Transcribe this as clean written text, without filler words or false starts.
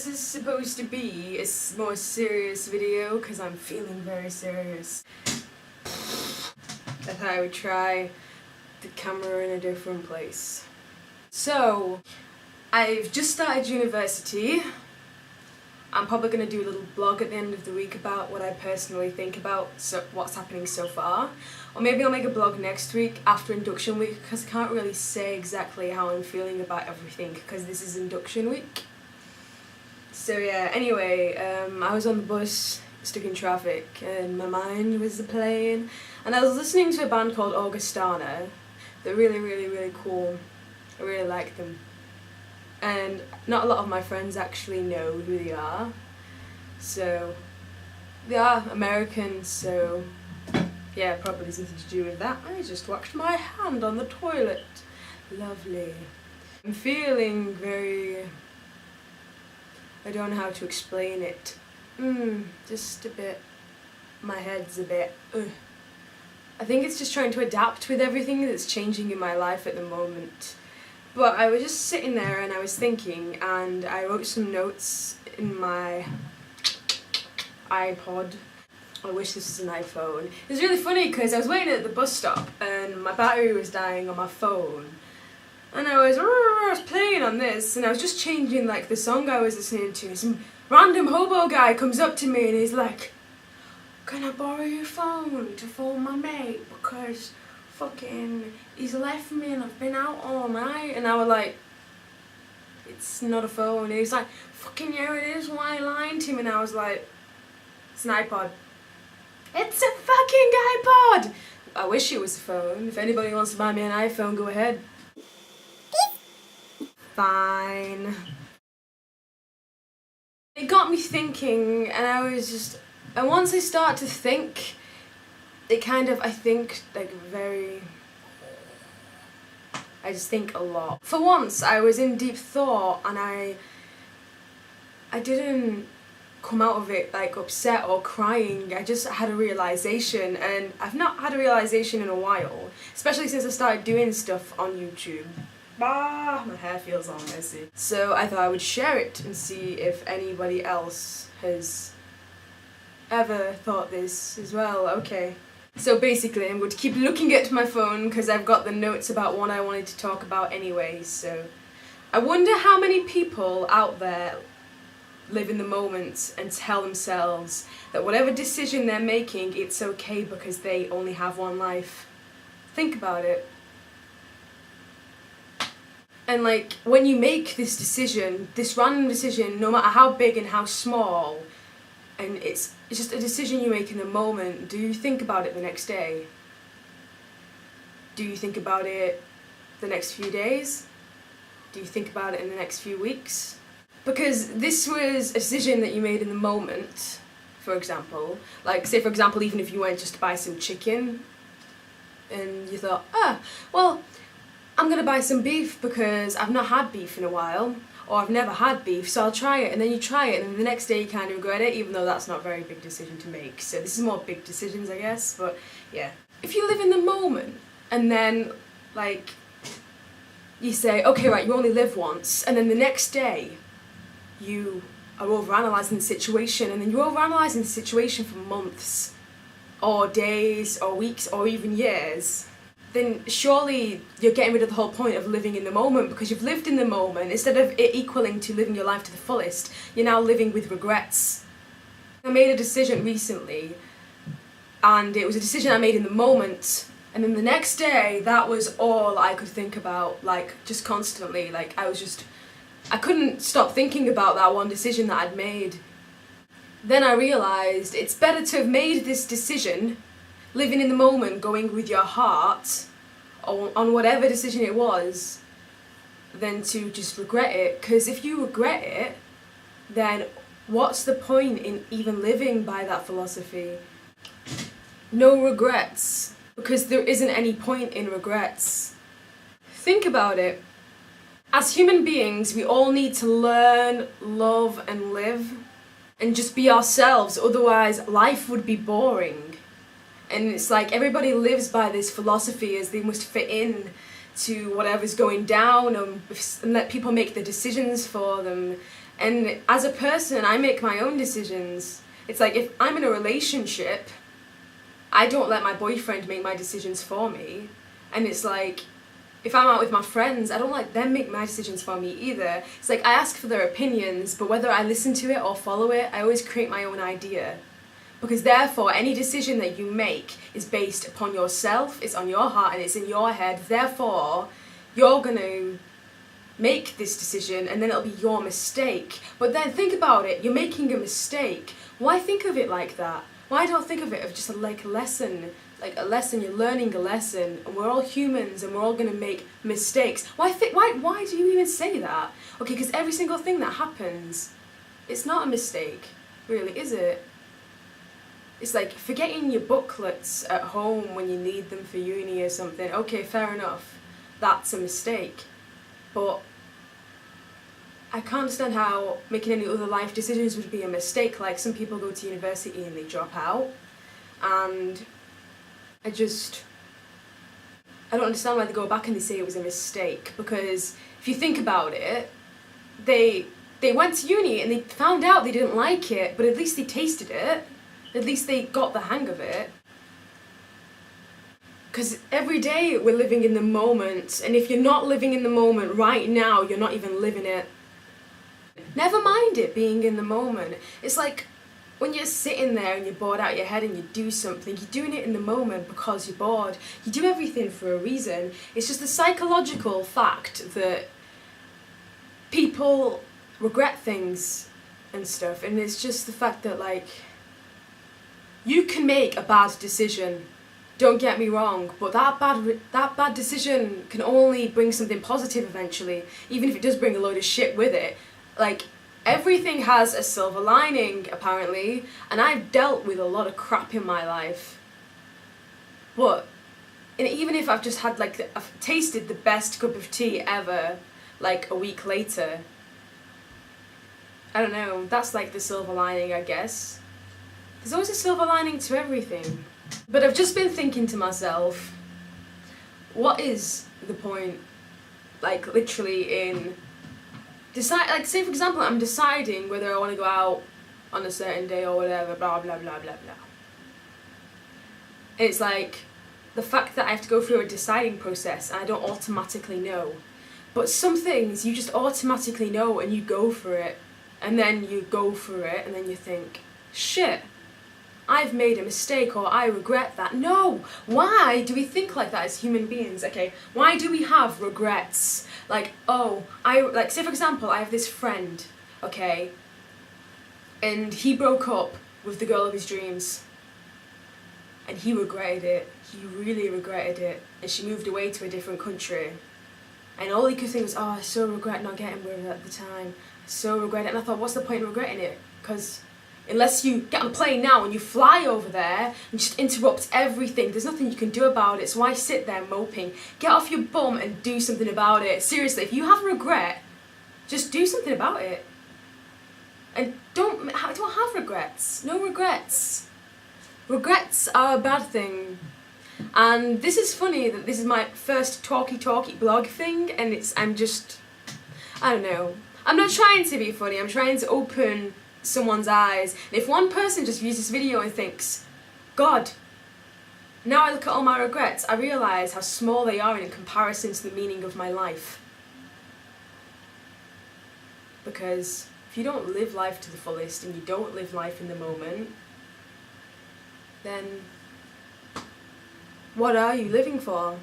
this is supposed to be a more serious video because I'm feeling very serious. I thought I would try the camera in a different place. So, I've just started university. I'm probably going to do a little blog at the end of the week about what I personally think about what's happening so far. Or maybe I'll make a blog next week after induction week because I can't really say exactly how I'm feeling about everything because this is induction week. So yeah, anyway, I was on the bus, stuck in traffic, and my mind was playing. And I was listening to a band called Augustana. They're really cool. I really like them. And not a lot of my friends actually know who they are. So, they are American, so yeah, probably something to do with that. I just washed my hand on the toilet. Lovely. I'm feeling very... I don't know how to explain it. Just a bit... My head's a bit... I think it's just trying to adapt with everything that's changing in my life at the moment. But I was just sitting there and I was thinking, and I wrote some notes in my iPod. I wish this was an iPhone. It was really funny because I was waiting at the bus stop and my battery was dying on my phone. And I was playing on this and I was just changing like the song I was listening to. Some random hobo guy comes up to me and he's like, "Can I borrow your phone to phone my mate because fucking he's left me and I've been out all night?" And I was like, "It's not a phone." And he's like, "Fucking yeah it is, why are you lying to me?" And I was like, "It's an iPod." It's a fucking iPod! I wish it was a phone. If anybody wants to buy me an iPhone, go ahead. Fine. It got me thinking and I was just... And once I start to think, it kind of, I think, like very... I just think a lot. For once, I was in deep thought and I didn't come out of it like upset or crying. I just had a realisation, and I've not had a realisation in a while, especially since I started doing stuff on YouTube. My hair feels all messy. So I thought I would share it and see if anybody else has ever thought this as well. Okay. So basically I'm going to keep looking at my phone because I've got the notes about what I wanted to talk about anyway, so I wonder how many people out there live in the moment and tell themselves that whatever decision they're making, it's okay because they only have one life. Think about it. And like, when you make this decision, this random decision, no matter how big and how small, and it's just a decision you make in the moment, do you think about it the next day? Do you think about it the next few days? Do you think about it in the next few weeks? Because this was a decision that you made in the moment, for example. Like, say for example, even if you went just to buy some chicken, and you thought, well, I'm gonna buy some beef because I've not had beef in a while, or I've never had beef, so I'll try it, and then you try it, and then the next day you kind of regret it, even though that's not a very big decision to make. So this is more big decisions, I guess, but yeah. If you live in the moment, and then, like, you say, okay, right, you only live once, and then the next day, you are overanalyzing the situation, and then you're overanalyzing the situation for months, or days, or weeks, or even years, then surely you're getting rid of the whole point of living in the moment, because you've lived in the moment. Instead of it equaling to living your life to the fullest, you're now living with regrets. I made a decision recently, and it was a decision I made in the moment, and then the next day, that was all I could think about, like, just constantly. Like, I couldn't stop thinking about that one decision that I'd made. Then I realised it's better to have made this decision, living in the moment, going with your heart, on whatever decision it was, than to just regret it. Because if you regret it, then what's the point in even living by that philosophy? No regrets, because there isn't any point in regrets. Think about it. As human beings, we all need to learn, love, and live, and just be ourselves, otherwise life would be boring. And it's like everybody lives by this philosophy as they must fit in to whatever's going down, and let people make the decisions for them. And as a person, I make my own decisions. It's like if I'm in a relationship, I don't let my boyfriend make my decisions for me. And it's like, if I'm out with my friends, I don't let them make my decisions for me either. It's like I ask for their opinions, but whether I listen to it or follow it, I always create my own idea. Because therefore, any decision that you make is based upon yourself, it's on your heart, and it's in your head. Therefore, you're going to make this decision, and then it'll be your mistake. But then think about it, you're making a mistake. Why think of it like that? Why don't think of it as just like a lesson? Like a lesson, you're learning a lesson, and we're all humans, and we're all going to make mistakes. Why do you even say that? Okay, because every single thing that happens, it's not a mistake, really, is it? It's like forgetting your booklets at home when you need them for uni or something. Okay, fair enough. That's a mistake. But I can't understand how making any other life decisions would be a mistake. Like some people go to university and they drop out. And I don't understand why they go back and they say it was a mistake. Because if you think about it, they went to uni and they found out they didn't like it, but at least they tasted it. At least they got the hang of it. Because every day we're living in the moment, and if you're not living in the moment right now, you're not even living it. Never mind it being in the moment. It's like when you're sitting there and you're bored out of your head and you do something, you're doing it in the moment because you're bored. You do everything for a reason. It's just the psychological fact that people regret things and stuff, and it's just the fact that, like, you can make a bad decision, don't get me wrong, but that bad decision can only bring something positive eventually, even if it does bring a load of shit with it. Like, everything has a silver lining, apparently, and I've dealt with a lot of crap in my life. But even if I've just had, like, I've tasted the best cup of tea ever, like, a week later, I don't know, that's like the silver lining, I guess. There's always a silver lining to everything. But I've just been thinking to myself, what is the point, like, literally in like, say for example, I'm deciding whether I want to go out on a certain day or whatever, blah blah blah blah blah. It's like the fact that I have to go through a deciding process and I don't automatically know. But some things you just automatically know and you go for it, and then you go for it and then you think, shit, I've made a mistake, or I regret that. No! Why do we think like that as human beings? Okay, why do we have regrets? Like, oh, like, say for example, I have this friend, okay, and he broke up with the girl of his dreams, and he regretted it. He really regretted it, and she moved away to a different country, and all he could think was, oh, I so regret not getting with her at the time. I so regret it. And I thought, what's the point in regretting it? Because unless you get on a plane now and you fly over there and just interrupt everything, there's nothing you can do about it, so why sit there moping? Get off your bum and do something about it. Seriously, if you have regret, just do something about it. And don't have regrets. No regrets. Regrets are a bad thing. And this is funny that this is my first talky blog thing, and I don't know. I'm not trying to be funny, I'm trying to open someone's eyes. And if one person just views this video and thinks, God, now I look at all my regrets, I realise how small they are in comparison to the meaning of my life. Because if you don't live life to the fullest and you don't live life in the moment, then what are you living for?